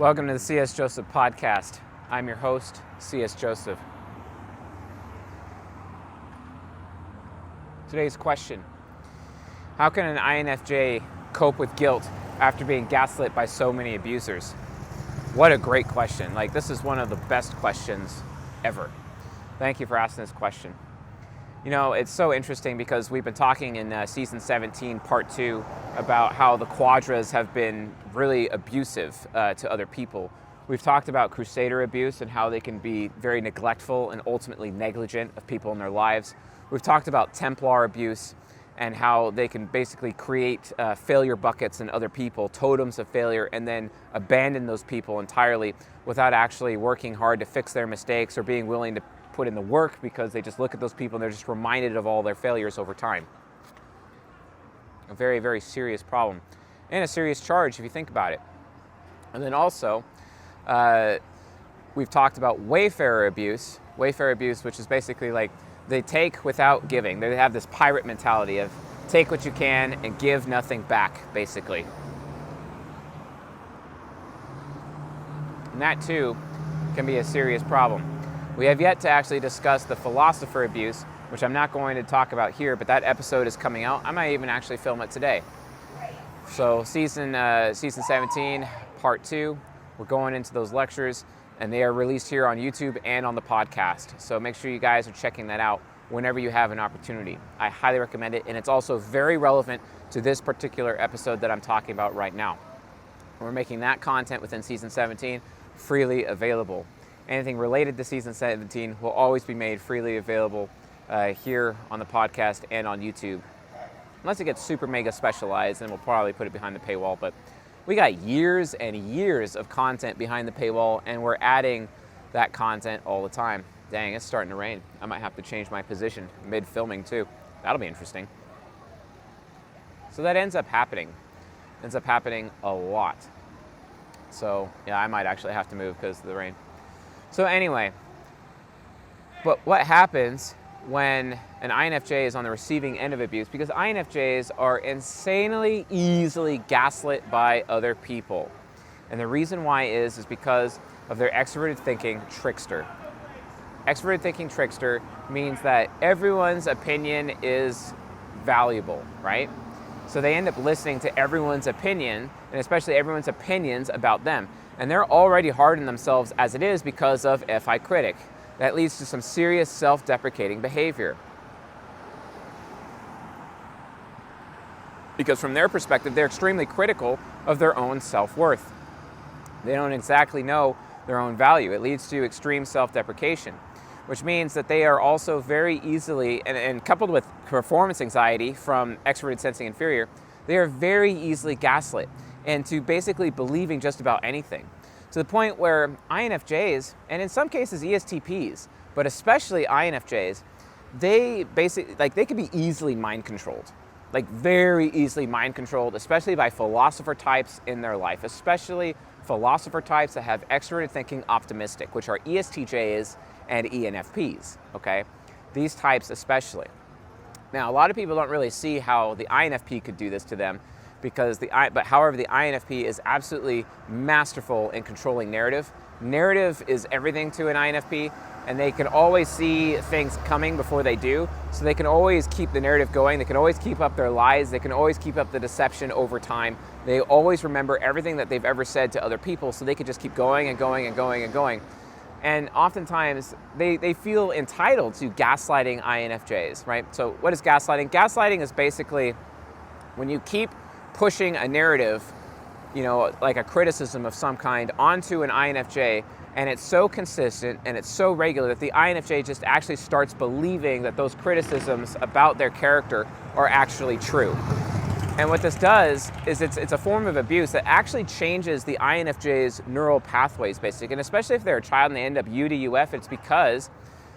Welcome to the C.S. Joseph podcast. I'm your host, C.S. Joseph. Today's question: how can an INFJ cope with guilt after being gaslit by so many abusers? What a great question. This is one of the best questions ever. Thank you for asking this question. You know, it's so interesting because we've been talking in season 17, part 2, about how the quadras have been really abusive to other people. We've talked about crusader abuse and how they can be very neglectful and ultimately negligent of people in their lives. We've talked about Templar abuse and how they can basically create failure buckets in other people, totems of failure, and then abandon those people entirely without actually working hard to fix their mistakes or being willing to put in the work, because they just look at those people and they're just reminded of all their failures over time. A very, very serious problem and a serious charge if you think about it. And then also, we've talked about wayfarer abuse, which is basically like they take without giving. They have this pirate mentality of take what you can and give nothing back, basically. And that too can be a serious problem. We have yet to actually discuss the philosopher abuse, which I'm not going to talk about here, but that episode is coming out. I might even actually film it today. So season 17, part 2, we're going into those lectures, and they are released here on YouTube and on the podcast. So make sure you guys are checking that out whenever you have an opportunity. I highly recommend it, and it's also very relevant to this particular episode that I'm talking about right now. We're making that content within season 17 freely available. Anything related to season 17 will always be made freely available here on the podcast and on YouTube. Unless it gets super mega specialized, then we'll probably put it behind the paywall. But we got years and years of content behind the paywall, and we're adding that content all the time. Dang, it's starting to rain. I might have to change my position mid-filming too. That'll be interesting. So that ends up happening. Ends up happening a lot. So yeah, I might actually have to move because of the rain. So anyway, but what happens when an INFJ is on the receiving end of abuse? Because INFJs are insanely easily gaslit by other people. And the reason why is because of their extroverted thinking trickster. Extroverted thinking trickster means that everyone's opinion is valuable, right? So they end up listening to everyone's opinion, and especially everyone's opinions about them. And they're already hard on themselves as it is because of FI critic. That leads to some serious self-deprecating behavior. Because from their perspective, they're extremely critical of their own self-worth. They don't exactly know their own value. It leads to extreme self-deprecation, which means that they are also very easily, and coupled with performance anxiety from extroverted sensing inferior, they are very easily gaslit into basically believing just about anything. To the point where INFJs, and in some cases ESTPs, but especially INFJs, they basically, they can be easily mind controlled. Very easily mind controlled, especially by philosopher types in their life, especially philosopher types that have extroverted thinking optimistic, which are ESTJs and ENFPs, okay? These types especially. Now, a lot of people don't really see how the INFP could do this to them, however, the INFP is absolutely masterful in controlling narrative. Narrative is everything to an INFP, and they can always see things coming before they do, so they can always keep the narrative going. They can always keep up their lies. They can always keep up the deception over time. They always remember everything that they've ever said to other people, so they can just keep going and going and going and going. And oftentimes, they feel entitled to gaslighting INFJs, right? So what is gaslighting? Gaslighting is basically when you keep pushing a narrative, like a criticism of some kind, onto an INFJ, and it's so consistent and it's so regular that the INFJ just actually starts believing that those criticisms about their character are actually true. And what this does is it's a form of abuse that actually changes the INFJ's neural pathways, basically. And especially if they're a child and they end up U to UF, it's because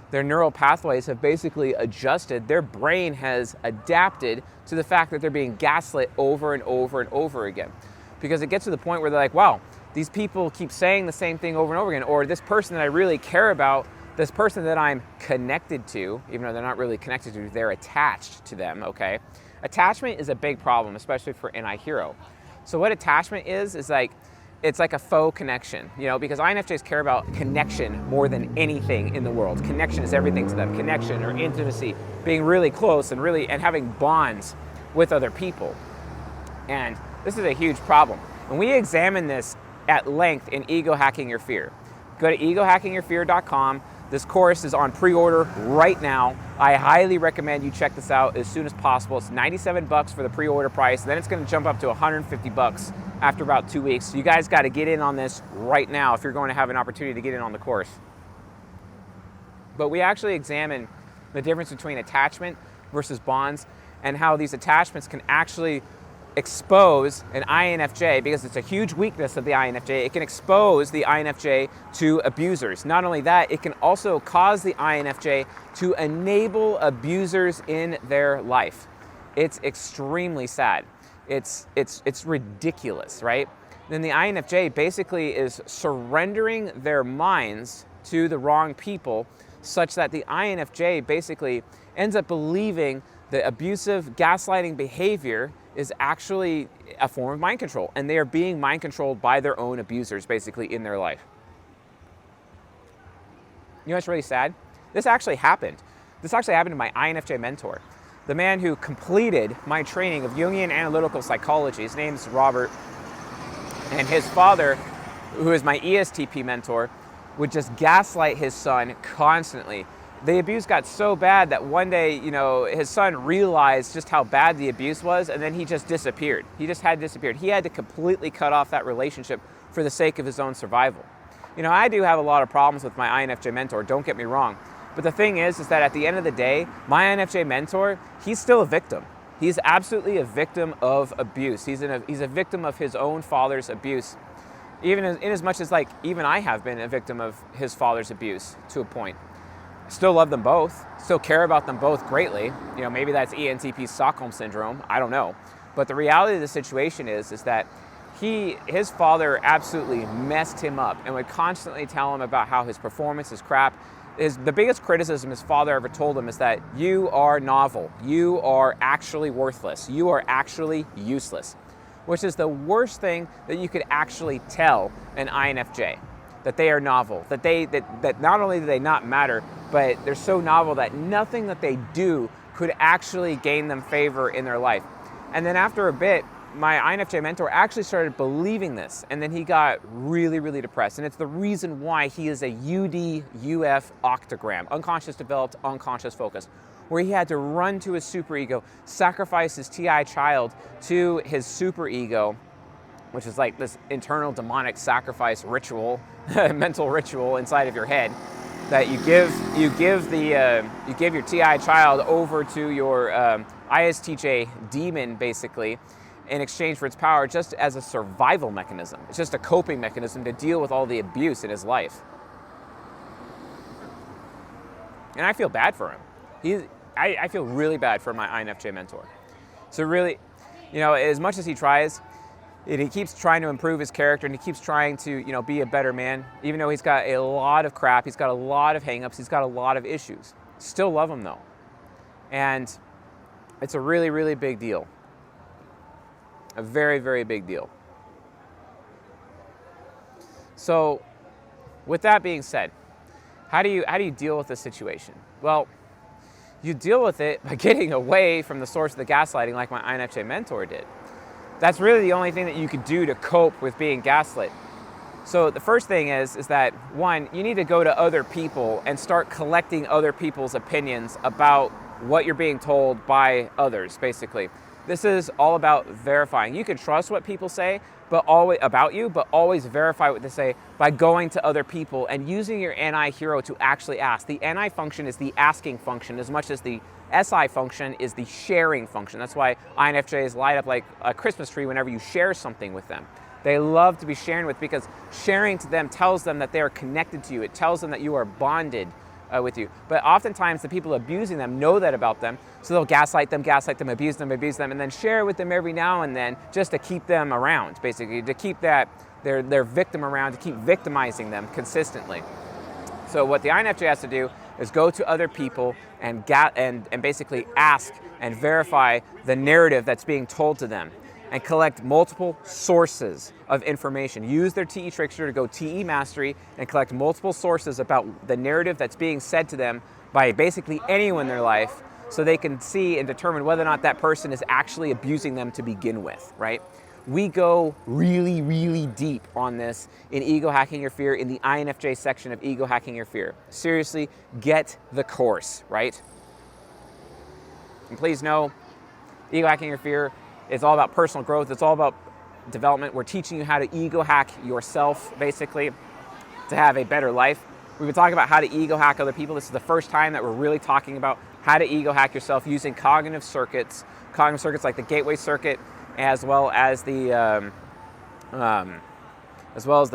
their neural pathways have basically adjusted. Their brain has adapted to the fact that they're being gaslit over and over and over again. Because it gets to the point where they're like, wow, these people keep saying the same thing over and over again, or this person that I really care about, this person that I'm connected to, even though they're not really connected to, they're attached to them, okay? Attachment is a big problem, especially for NI Hero. So what attachment is it's like a faux connection, because INFJs care about connection more than anything in the world. Connection is everything to them. Connection or intimacy, being really close and having bonds with other people. And this is a huge problem. And we examine this at length in Ego Hacking Your Fear. Go to egohackingyourfear.com. This course is on pre-order right now. I highly recommend you check this out as soon as possible. It's $97 for the pre-order price. Then it's going to jump up to $150 after about 2 weeks. So you guys got to get in on this right now if you're going to have an opportunity to get in on the course. But we actually examine the difference between attachment versus bonds and how these attachments can actually expose an INFJ, because it's a huge weakness of the INFJ. It can expose the INFJ to abusers. Not only that, it can also cause the INFJ to enable abusers in their life. It's extremely sad. It's ridiculous, right? Then the INFJ basically is surrendering their minds to the wrong people, such that the INFJ basically ends up believing the abusive gaslighting behavior is actually a form of mind control, and they are being mind controlled by their own abusers basically in their life. You know what's really sad? This actually happened. This actually happened to my INFJ mentor, the man who completed my training of Jungian analytical psychology. His name's Robert, and his father, who is my ESTP mentor, would just gaslight his son constantly. The abuse got so bad that one day, his son realized just how bad the abuse was, and then he just disappeared. He just had disappeared. He had to completely cut off that relationship for the sake of his own survival. I do have a lot of problems with my INFJ mentor, don't get me wrong. But the thing is that at the end of the day, my INFJ mentor, he's still a victim. He's absolutely a victim of abuse. He's a victim of his own father's abuse. Even in as much as even I have been a victim of his father's abuse to a point. Still love them both, still care about them both greatly. Maybe that's ENTP Stockholm Syndrome, I don't know. But the reality of the situation is that his father absolutely messed him up and would constantly tell him about how his performance is crap. The biggest criticism his father ever told him is that you are novel, you are actually worthless, you are actually useless, which is the worst thing that you could actually tell an INFJ. That they are novel, that not only do they not matter, but they're so novel that nothing that they do could actually gain them favor in their life. And then after a bit, my INFJ mentor actually started believing this, and then he got really, really depressed. And it's the reason why he is a UD-UF octagram, unconscious developed, unconscious focused, where he had to run to his superego, sacrifice his TI child to his superego, which is like this internal demonic sacrifice ritual, mental ritual inside of your head, that you give your TI child over to your ISTJ demon basically in exchange for its power, just as a survival mechanism. It's just a coping mechanism to deal with all the abuse in his life. And I feel bad for him. I feel really bad for my INFJ mentor. So really, as much as he tries, he keeps trying to improve his character, and he keeps trying to, be a better man, even though he's got a lot of crap, he's got a lot of hangups, he's got a lot of issues. Still love him though. And it's a really, really big deal. A very, very big deal. So, with that being said, how do you deal with this situation? Well, you deal with it by getting away from the source of the gaslighting like my INFJ mentor did. That's really the only thing that you could do to cope with being gaslit. So the first thing is that, one, you need to go to other people and start collecting other people's opinions about what you're being told by others, basically. This is all about verifying. You can trust what people say about you, but always verify what they say by going to other people and using your NI hero to actually ask. The NI function is the asking function as much as the SI function is the sharing function. That's why INFJs light up like a Christmas tree whenever you share something with them. They love to be sharing with, because sharing to them tells them that they are connected to you. It tells them that you are bonded with you. But oftentimes the people abusing them know that about them, so they'll gaslight them, abuse them, and then share with them every now and then just to keep them around, basically, to keep their victim around, to keep victimizing them consistently. So what the INFJ has to do is go to other people and basically ask and verify the narrative that's being told to them. and collect multiple sources of information. Use their TE trickster to go TE mastery and collect multiple sources about the narrative that's being said to them by basically anyone in their life, so they can see and determine whether or not that person is actually abusing them to begin with, right? We go really, really deep on this in Ego Hacking Your Fear in the INFJ section of Ego Hacking Your Fear. Seriously, get the course, right? And please know, Ego Hacking Your Fear is all about personal growth. It's all about development. We're teaching you how to ego hack yourself, basically, to have a better life. We've been talking about how to ego hack other people. This is the first time that we're really talking about how to ego hack yourself using cognitive circuits like the gateway circuit, as well as the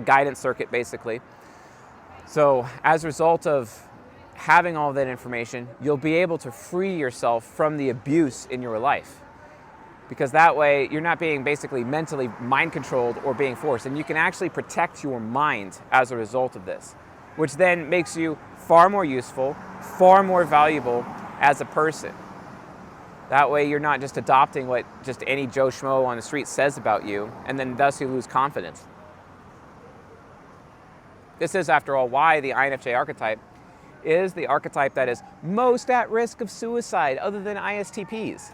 guidance circuit, basically. So as a result of having all that information, you'll be able to free yourself from the abuse in your life. Because that way, you're not being basically mentally mind controlled or being forced. And you can actually protect your mind as a result of this, which then makes you far more useful, far more valuable as a person. That way, you're not just adopting what just any Joe Schmo on the street says about you, and then thus you lose confidence. This is, after all, why the INFJ archetype is the archetype that is most at risk of suicide other than ISTPs.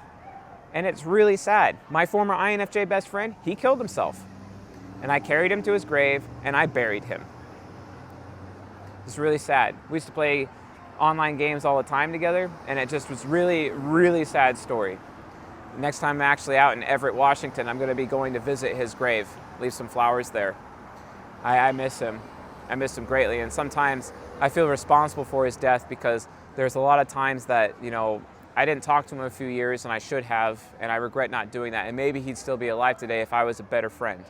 And it's really sad. My former INFJ best friend, he killed himself. And I carried him to his grave, and I buried him. It's really sad. We used to play online games all the time together, and it just was really, really sad story. Next time I'm actually out in Everett, Washington, I'm going to be going to visit his grave, leave some flowers there. I miss him. I miss him greatly, and sometimes I feel responsible for his death because there's a lot of times that, you know, I didn't talk to him in a few years, and I should have, and I regret not doing that, and maybe he'd still be alive today if I was a better friend.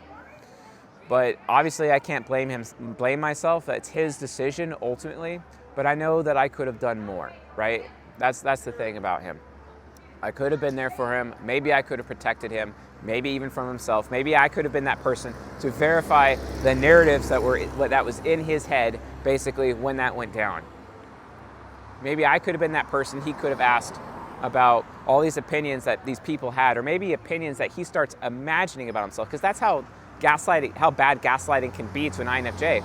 But obviously I can't blame myself. That's his decision ultimately. But I know that I could have done more, right? That's the thing about him. I could have been there for him. Maybe I could have protected him, maybe even from himself. Maybe I could have been that person to verify the narratives that was in his head, basically, when that went down. Maybe I could have been that person he could have asked about all these opinions that these people had, or maybe opinions that he starts imagining about himself, because that's how bad gaslighting can be to an INFJ.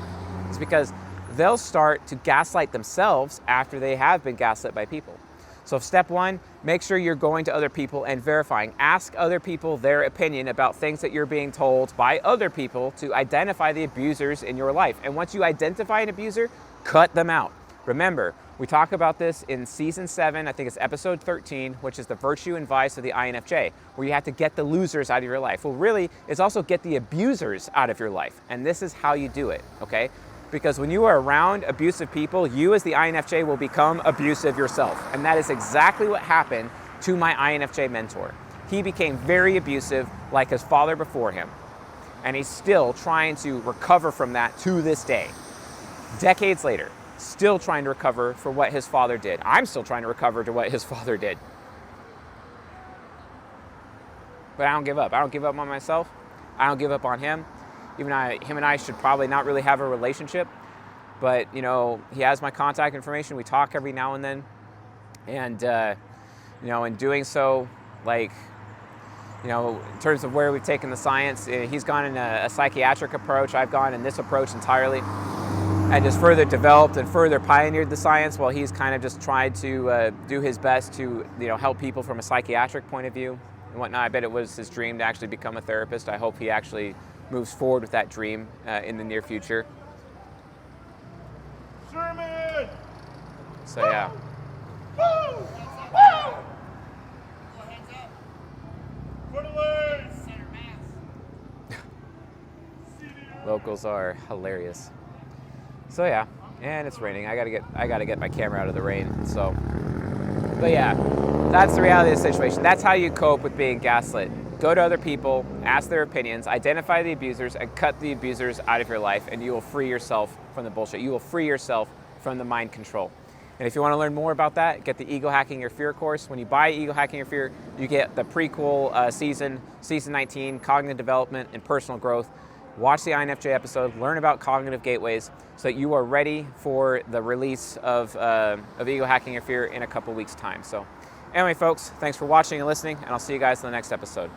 It's because they'll start to gaslight themselves after they have been gaslit by people. So step one, make sure you're going to other people and verifying. Ask other people their opinion about things that you're being told by other people to identify the abusers in your life. And once you identify an abuser, cut them out. Remember, we talk about this in season 7, I think it's episode 13, which is the virtue and vice of the INFJ, where you have to get the losers out of your life. Well, really, it's also get the abusers out of your life. And this is how you do it, okay? Because when you are around abusive people, you as the INFJ will become abusive yourself. And that is exactly what happened to my INFJ mentor. He became very abusive like his father before him. And he's still trying to recover from that to this day. Decades later, still trying to recover for what his father did. I'm still trying to recover to what his father did. But I don't give up. I don't give up on myself. I don't give up on him. Him and I should probably not really have a relationship, but you know, he has my contact information. We talk every now and then, and you know, in doing so, like, you know, in terms of where we've taken the science, he's gone in a psychiatric approach. I've gone in this approach entirely, and just further developed and further pioneered the science, while he's kind of just tried to do his best to, you know, help people from a psychiatric point of view and whatnot. I bet it was his dream to actually become a therapist. I hope he actually moves forward with that dream in the near future. Sherman! So yeah. Woo! Woo! Hands up. Put away! Center mass. Locals are hilarious. So yeah, and it's raining. I gotta get my camera out of the rain. So, but yeah, that's the reality of the situation. That's how you cope with being gaslit. Go to other people, ask their opinions, identify the abusers, and cut the abusers out of your life, and you will free yourself from the bullshit. You will free yourself from the mind control. And if you want to learn more about that, get the Ego Hacking Your Fear course. When you buy Ego Hacking Your Fear, you get the prequel season 19, Cognitive Development and Personal Growth. Watch the INFJ episode, learn about cognitive gateways, so that you are ready for the release of Ego Hacking Your Fear in a couple weeks' time. So anyway, folks, thanks for watching and listening, and I'll see you guys in the next episode.